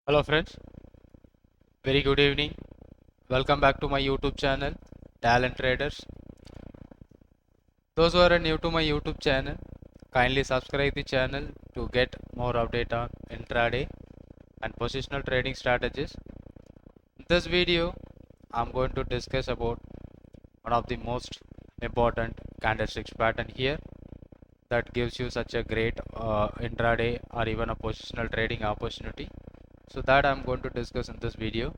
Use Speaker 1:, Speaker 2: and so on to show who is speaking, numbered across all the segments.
Speaker 1: Hello friends, very good evening. Welcome back to my YouTube channel, Talent Traders. Those who are new to my YouTube channel, kindly subscribe the channel to get more update on intraday and positional trading strategies. In this video, I'm going to discuss about one of the most important candlesticks pattern here that gives you such a great intraday or even a positional trading opportunity. So that I'm going to discuss in this video.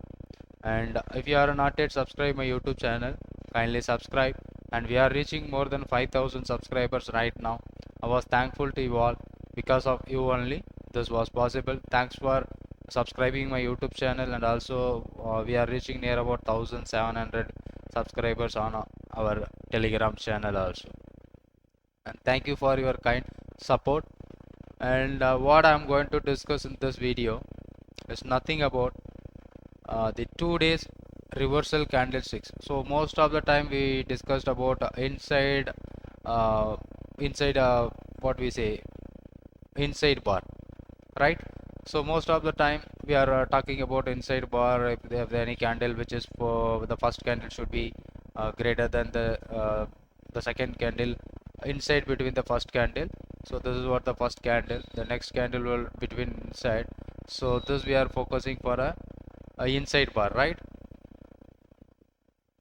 Speaker 1: And if you are not yet subscribed my YouTube channel, kindly subscribe. And we are reaching more than 5,000 subscribers right now. I was thankful to you all. Because of you only this was possible. Thanks for subscribing my YouTube channel. And also we are reaching near about 1,700 subscribers on our Telegram channel also. And thank you for your kind support. And what I'm going to discuss in this video is nothing about the 2 days reversal candlesticks. So most of the time we discussed about uh, inside what we say inside bar, right? So most of the time we are talking about inside bar. If they have any candle which is for the first candle should be greater than the second candle inside between the first candle. So this is what the first candle, the next candle will between inside. So this we are focusing for a inside bar, right?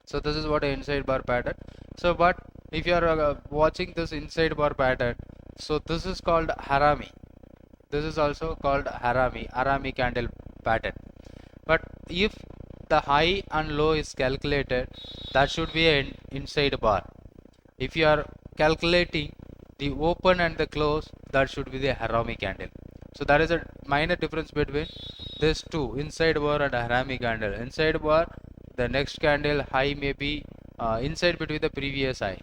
Speaker 1: So this is what a inside bar pattern. So but if you are watching this inside bar pattern, so this is called harami. This is also called harami candle pattern. But if the high and low is calculated, that should be an inside bar. If you are calculating the open and the close, that should be the harami candle. So that is a minor difference between these two, inside bar and harami candle. Inside bar, the next candle high may be inside between the previous high,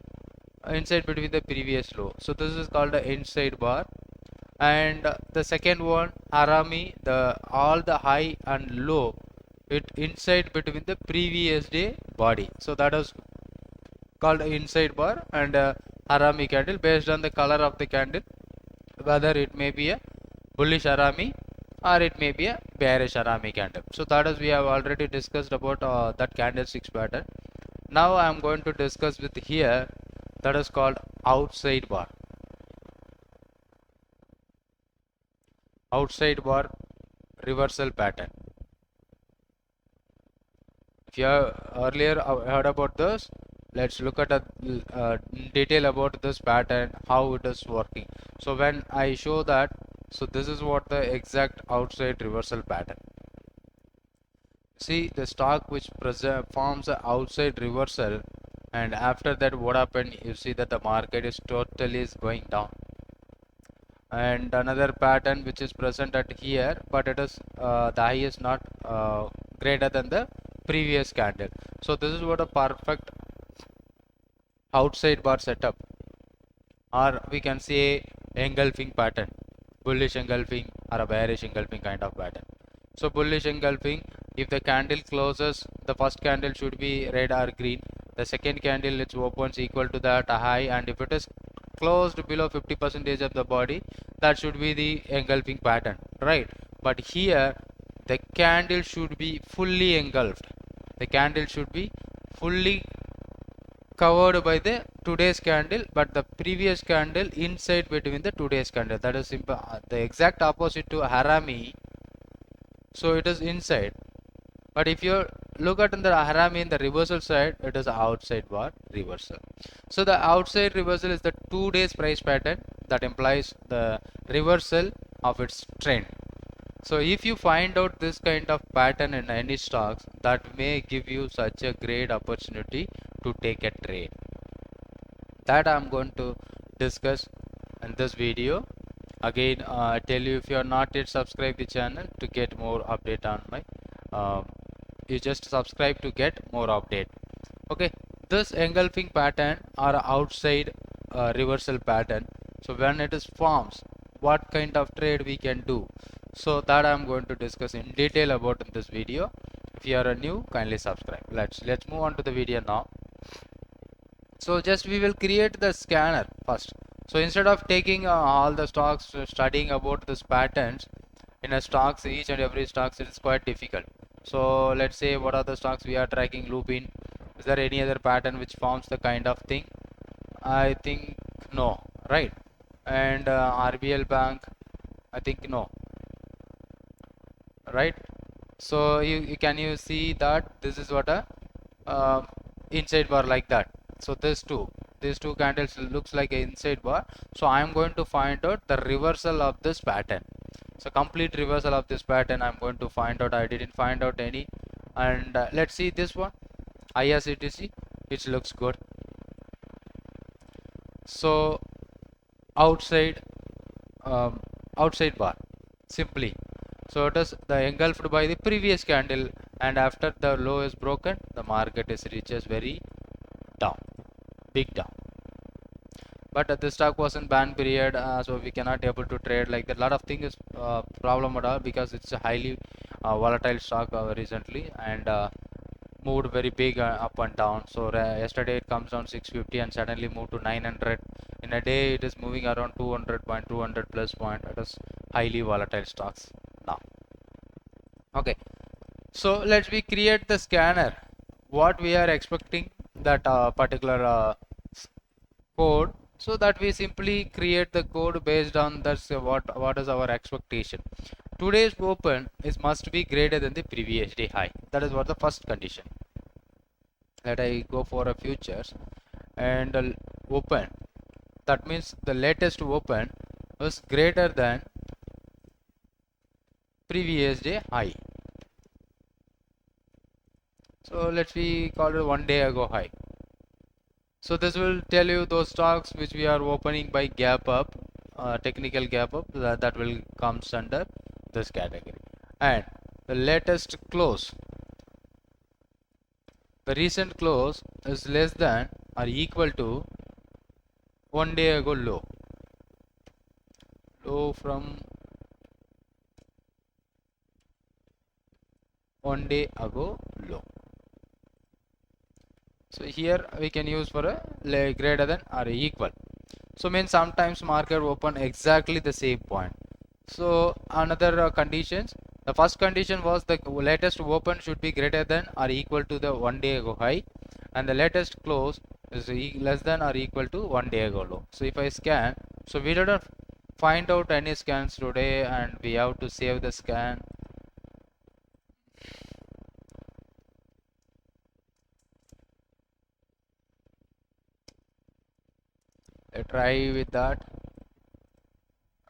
Speaker 1: inside between the previous low. So this is called the inside bar. And the second one, harami, the all the high and low, it inside between the previous day body. So that is called inside bar. And harami candle based on the color of the candle, whether it may be a bullish harami or it may be a bearish harami candle. So that is we have already discussed about that candlesticks pattern. Now I am going to discuss with here that is called outside bar. Outside bar reversal pattern. If you have earlier heard about this, let's look at a detail about this pattern, how it is working. So when I show that, so this is what the exact outside reversal pattern. See the stock which forms a outside reversal, and after that what happened, you see that the market is totally is going down. And another pattern which is present at here, but it is the high is not greater than the previous candle. So this is what a perfect outside bar setup, or we can say engulfing pattern, bullish engulfing or a bearish engulfing kind of pattern. So bullish engulfing, if the candle closes, the first candle should be red or green, the second candle its opens equal to that high, and if it is closed below 50% of the body, that should be the engulfing pattern, right? But here the candle should be fully engulfed, the candle should be fully covered by the today's candle, but the previous candle inside between the today's candle. That is simple, the exact opposite to harami. So it is inside, but if you look at the harami in the reversal side, it is outside bar reversal. So the outside reversal is the 2 days price pattern that implies the reversal of its trend. So if you find out this kind of pattern in any stocks, that may give you such a great opportunity to take a trade. That I'm going to discuss in this video. Again, I tell you, if you are not yet subscribed the channel to get more update on my you just subscribe to get more update. Okay, this engulfing pattern or outside reversal pattern, so when it is forms, what kind of trade we can do, so that I'm going to discuss in detail about in this video. If you are new, kindly subscribe. Let's move on to the video now. So just we will create the scanner first. So instead of taking all the stocks, studying about these patterns, in a stocks, each and every stocks, it is quite difficult. So let's say what are the stocks we are tracking? Lupin. Is there any other pattern which forms the kind of thing? I think no, right? And RBL Bank, I think no, right? So you can you see that this is what a uh, inside bar like that. So these two candles looks like an inside bar. So I am going to find out the reversal of this pattern. So complete reversal of this pattern I'm going to find out. I didn't find out any. And let's see this one, IRCTC. It looks good. So outside outside bar simply, so it is the engulfed by the previous candle, and after the low is broken, the market is reaches very down, big down. But the stock was in ban period, so we cannot able to trade like that. A lot of things is problem at all, because it's a highly volatile stock recently, and moved very big up and down. So yesterday it comes down 650 and suddenly moved to 900. In a day it is moving around 200 plus point. It is highly volatile stocks now. Okay, so let's we create the scanner. What we are expecting that particular code, so that we simply create the code based on that's what is our expectation. Today's open is must be greater than the previous day high. That is what the first condition. Let I go for a futures and open. That means the latest open was greater than previous day high. So let's we call it 1 day ago high. So this will tell you those stocks which we are opening by gap up, technical gap up, that will comes under this category. And the latest close, the recent close is less than or equal to 1 day ago low. Low from 1 day ago low. So here we can use for a greater than or equal. So means sometimes market open exactly the same point. So another conditions, the first condition was the latest open should be greater than or equal to the 1 day ago high, and the latest close is less than or equal to 1 day ago low. So if I scan, so we didn't find out any scans today, and we have to save the scan. Let's try with that,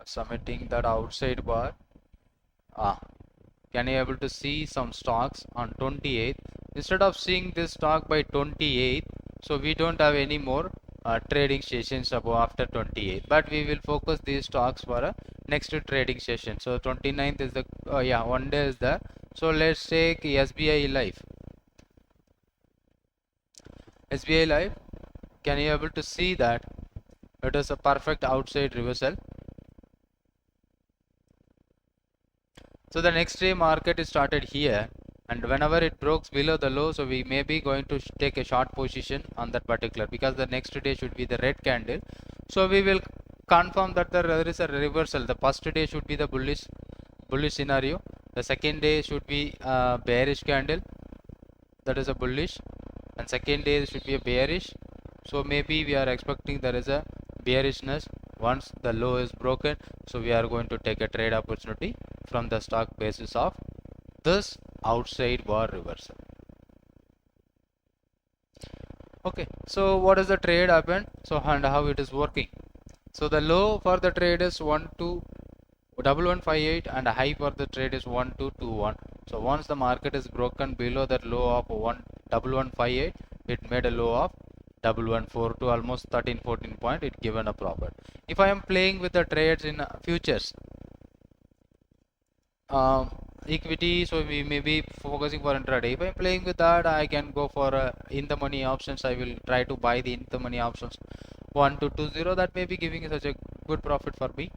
Speaker 1: submitting that outside bar. Can you able to see some stocks on 28th? Instead of seeing this stock by 28th, so we don't have any more trading sessions above after 28th, but we will focus these stocks for a next trading session. So 29th is the 1 day is there. So let's take SBI Life. SBI Life, can you able to see that it is a perfect outside reversal? So the next day market is started here, and whenever it breaks below the low, so we may be going to take a short position on that particular, because the next day should be the red candle. So we will confirm that there is a reversal. The first day should be the bullish scenario. The second day should be a bearish candle, that is a bullish, and second day should be a bearish. So maybe we are expecting there is a bearishness once the low is broken. So we are going to take a trade opportunity from the stock basis of this outside bar reversal. Okay, so what is the trade happened? So and how it is working? So the low for the trade is 1158, and the high for the trade is 1221. So once the market is broken below that low of 1158, it made a low of 1142, almost 13-14 point. It given a profit. If I am playing with the trades in futures, equity, so we may be focusing for intraday. If I'm playing with that, I can go for in the money options. I will try to buy the in the money options 1220. That may be giving such a good profit for me.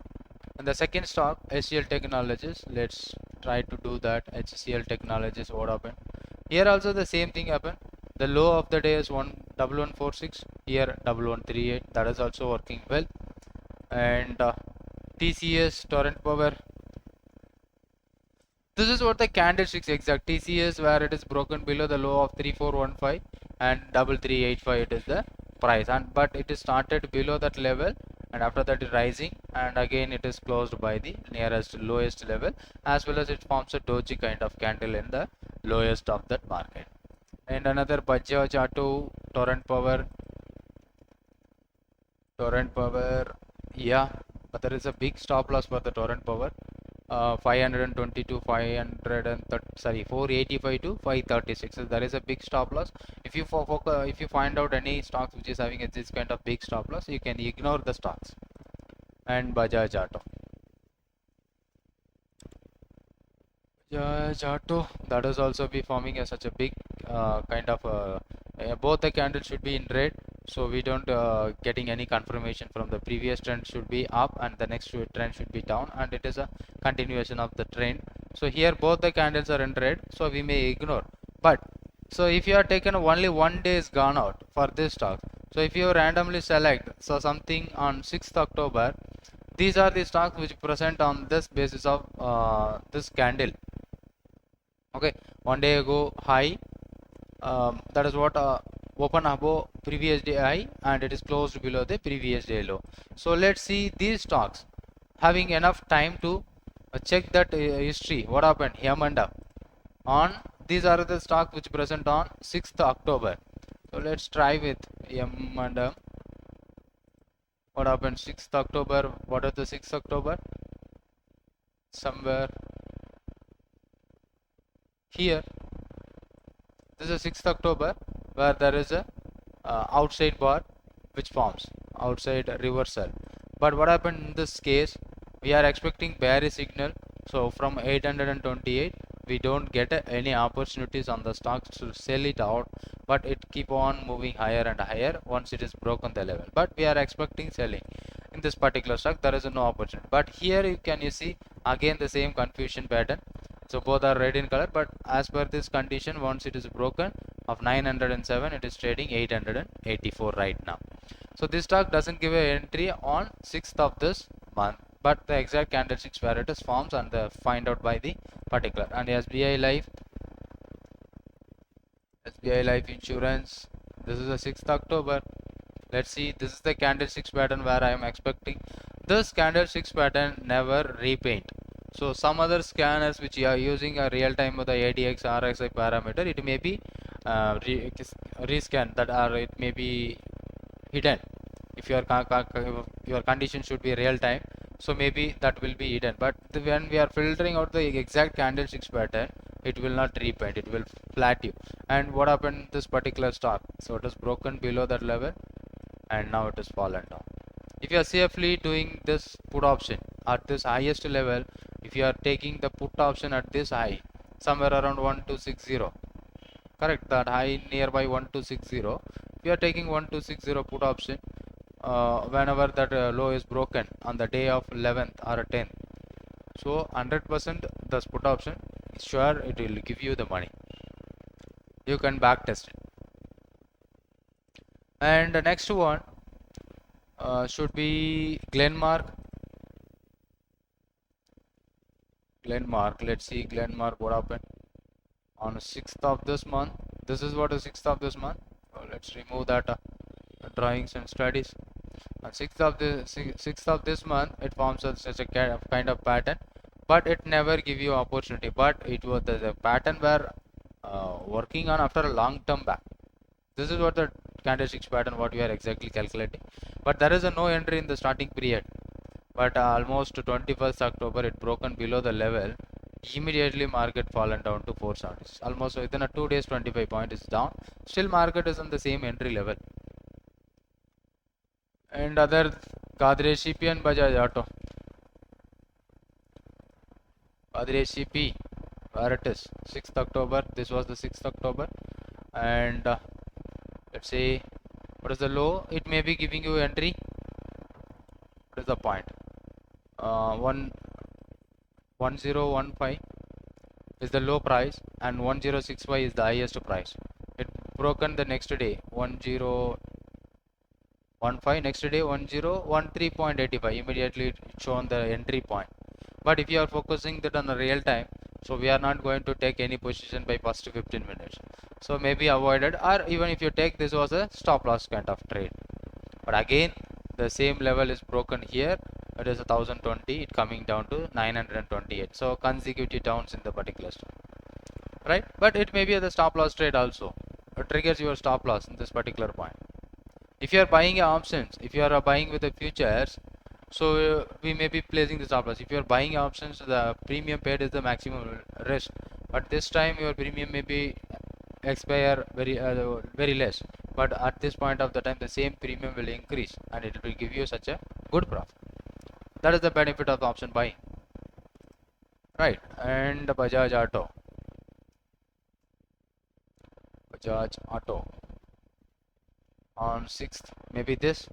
Speaker 1: And the second stock, HCL Technologies, let's try to do that. HCL Technologies, what happened here? Also the same thing happened. The low of the day is 1146, here 1138. That is also working well. And TCS, Torrent Power, This is what the candlesticks exact TCS, where it is broken below the low of 3415 and 3385, it is the price, and but it is started below that level, and after that is rising, and again it is closed by the nearest lowest level, as well as it forms a doji kind of candle in the lowest of that market. And another Bajaj Auto, Torrent Power, yeah, but there is a big stop loss for the Torrent Power. 520 to 530, sorry, 485 to 536. So there is a big stop loss. If you if you find out any stocks which is having this kind of big stop loss, you can ignore the stocks. And Bajaj Auto. Auto, that is also be forming such a big kind of both the candles should be in red, so we don't getting any confirmation from the previous trend should be up and the next trend should be down, and it is a continuation of the trend. So here both the candles are in red, so we may ignore. But so if you are taken only one day is gone out for this stock, so if you randomly select so something on 6th October, these are the stocks which present on this basis of this candle. Okay, one day ago high, that is what open above previous day high and it is closed below the previous day low. So let's see these stocks having enough time to check that history, what happened Yamanda on. These are the stocks which present on 6th October. So let's try with Yamanda. What happened 6th October? What is the 6th October? Somewhere here. This is 6th October, where there is a outside bar which forms outside reversal. But what happened in this case, we are expecting bearish signal, so from 828 we don't get any opportunities on the stocks to sell it out, but it keep on moving higher and higher once it is broken the level. But we are expecting selling in this particular stock, there is no opportunity. But here you see again the same confusion pattern. So both are red in color, but as per this condition, once it is broken of 907, it is trading 884 right now. So this stock doesn't give an entry on 6th of this month, but the exact candlesticks where it is forms and the find out by the particular. And SBI Life Insurance, this is the 6th October. Let's see, this is the candlesticks pattern where I am expecting this candlesticks pattern never repaint. So some other scanners which you are using a real time with the ADX RSI parameter, it may be rescan that, or it may be hidden. If your condition should be real time, so maybe that will be hidden. But when we are filtering out the exact candlesticks pattern, it will not repaint, it will flat you. And what happened in this particular stock? So it is broken below that level and now it is fallen down. If you are safely doing this put option at this highest level, if you are taking the put option at this high somewhere around 1260, correct, that high nearby 1260, if you are taking 1260 put option whenever that low is broken on the day of 11th or 10th, so 100% this put option sure it will give you the money. You can back test it. And the next one should be Glenmark. Let's see Glenmark, what happened on 6th of this month. This is what is 6th of this month. So let's remove that drawings and studies. On 6th of this month, it forms such a kind of pattern, but it never give you opportunity. But it was the pattern were working on after a long term back. This is what the candlesticks pattern what we are exactly calculating. But there is a no entry in the starting period. But almost 21st October it broken below the level. Immediately market fallen down to 470. Almost within a 2 days 25 point is down. Still market is on the same entry level. And other Godrej CP and Bajaj Auto. Godrej CP, where it is 6th October. This was the 6th October. And let's say what is the low? It may be giving you entry. What is the point? 1015 is the low price and 1065 is the highest price. It broken the next day 1015, next day 1013.85. Immediately it shown the entry point. But if you are focusing that on the real time, So we are not going to take any position by first 15 minutes. So maybe avoided, or even if you take, this was a stop loss kind of trade. But again, the same level is broken here. It is 1020, it coming down to 928. So consecutive downs in the particular stock, right? But it may be the stop loss trade also. It triggers your stop loss in this particular point. If you are buying options, if you are buying with the futures, so we may be placing the stop loss. If you are buying options, the premium paid is the maximum risk. But this time your premium may be expire very less. But at this point of the time, the same premium will increase and it will give you such a good profit. That is the benefit of the option buying, right? And Bajaj Auto on 6th, maybe this,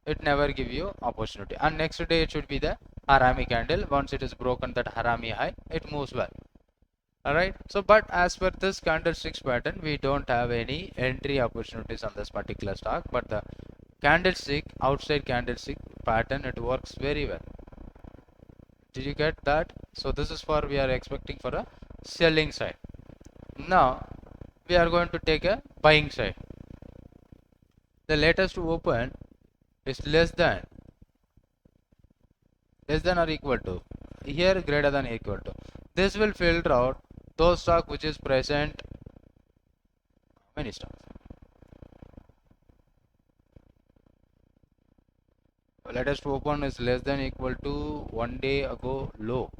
Speaker 1: it never give you opportunity, and next day it should be the Harami candle. Once it is broken that Harami high, it moves well. Alright, so but as per this candlesticks pattern, we don't have any entry opportunities on this particular stock, but the candlestick, outside candlestick pattern, it works very well. Did you get that? So this is for, we are expecting for a selling side. Now we are going to take a buying side. The latest open is less than or equal to, here greater than or equal to. This will filter out those stock which is present, many stocks. Latest open is less than or equal to 1 day ago low,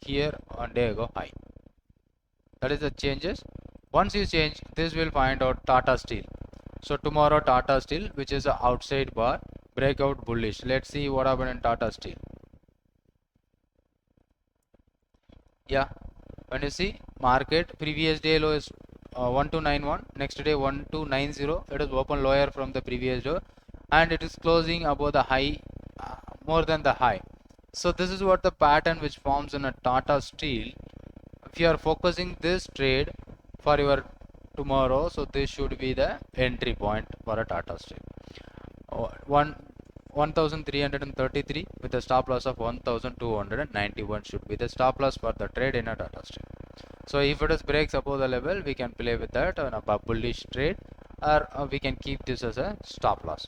Speaker 1: here 1 day ago high. That is the changes. Once you change, this will find out Tata Steel. So tomorrow Tata Steel, which is a outside bar, breakout bullish. Let's see what happened in Tata Steel. Yeah, when you see market, previous day low is 1291, next day 1290. It is open lower from the previous day, and it is closing above the high, more than the high. So this is what the pattern which forms in a Tata Steel. If you are focusing this trade for your tomorrow, so this should be the entry point for a Tata Steel. 1333 with a stop loss of 1291 should be the stop loss for the trade in a Tata Steel. So if it is breaks above the level, we can play with that on a bullish trade, or we can keep this as a stop loss,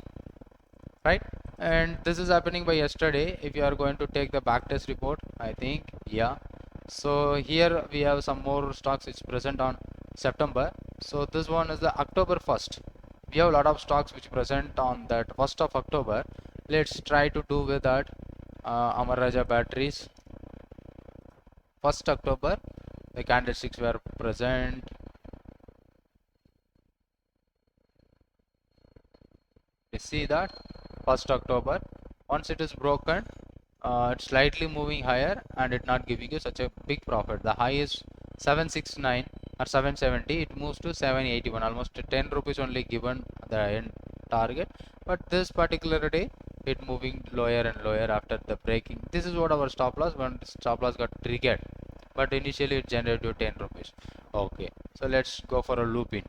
Speaker 1: right? And this is happening by yesterday. If you are going to take the backtest report, I think, yeah. So here we have some more stocks which present on September. So this one is the October 1st. We have a lot of stocks which present on that 1st of October. Let's try to do with that. Amara Raja batteries, 1st October, the candlesticks were present. You see that 1st October, once it is broken, it's slightly moving higher and it not giving you such a big profit. The high is 769 or 770, it moves to 781, almost 10 rupees only given the end target. But this particular day, it moving lower and lower after the breaking. This is what our stop loss, when stop loss got triggered, but initially it generated 10 rupees. Okay, so let's go for a loop in.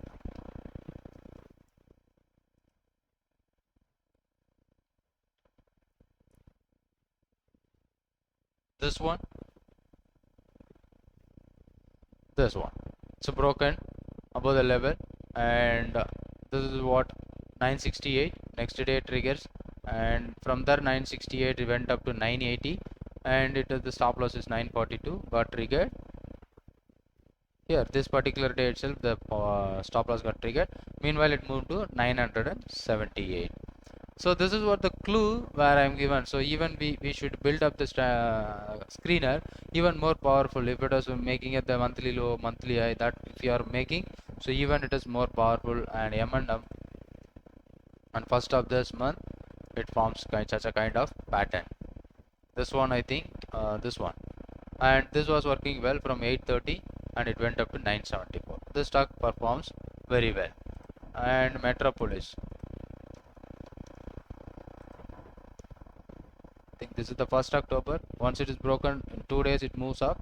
Speaker 1: This one, it's broken above the level, and this is what 968. Next day triggers, and from there 968 it went up to 980, and it is the stop loss is 942, got triggered. Here this particular day itself the stop loss got triggered. Meanwhile it moved to 978. So this is what the clue where I am given. So even we should build up this screener even more powerful. If it is making it the monthly low, monthly high, that if you are making, so even it is more powerful. And M&M on 1st of this month, it forms such a kind of pattern. This one, I think, this one, and this was working well from 830 and it went up to 974. This stock performs very well. And Metropolis, I think this is the 1st October. Once it is broken in 2 days, it moves up,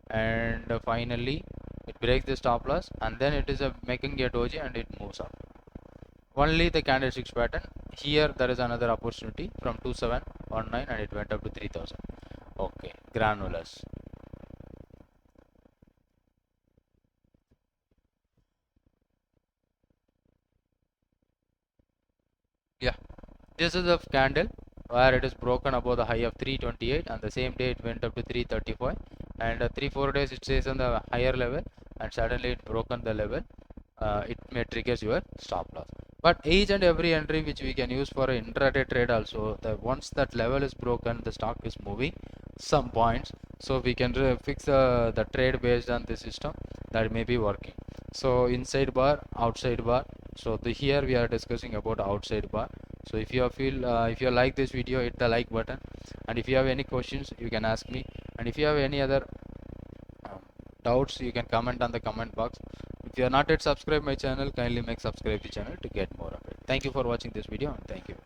Speaker 1: and finally it breaks the stop loss, and then it is making a doji and it moves up. Only the candlesticks pattern. Here there is another opportunity from 2719 and it went up to 3000. Okay, Granules. This is the candle where it is broken above the high of 328, and the same day it went up to 335, and 3-4 days it stays on the higher level, and suddenly it broken the level. It may triggers your stop loss. But each and every entry which we can use for an intraday trade also, once that level is broken, the stock is moving some points, so we can fix the trade based on the system that may be working. So inside bar, outside bar. So here we are discussing about outside bar. So if you feel if you like this video, hit the like button, and if you have any questions you can ask me, and if you have any other doubts you can comment on the comment box. If you are not yet subscribed my channel, kindly make subscribe the channel to get more of it. Thank you for watching this video, and thank you.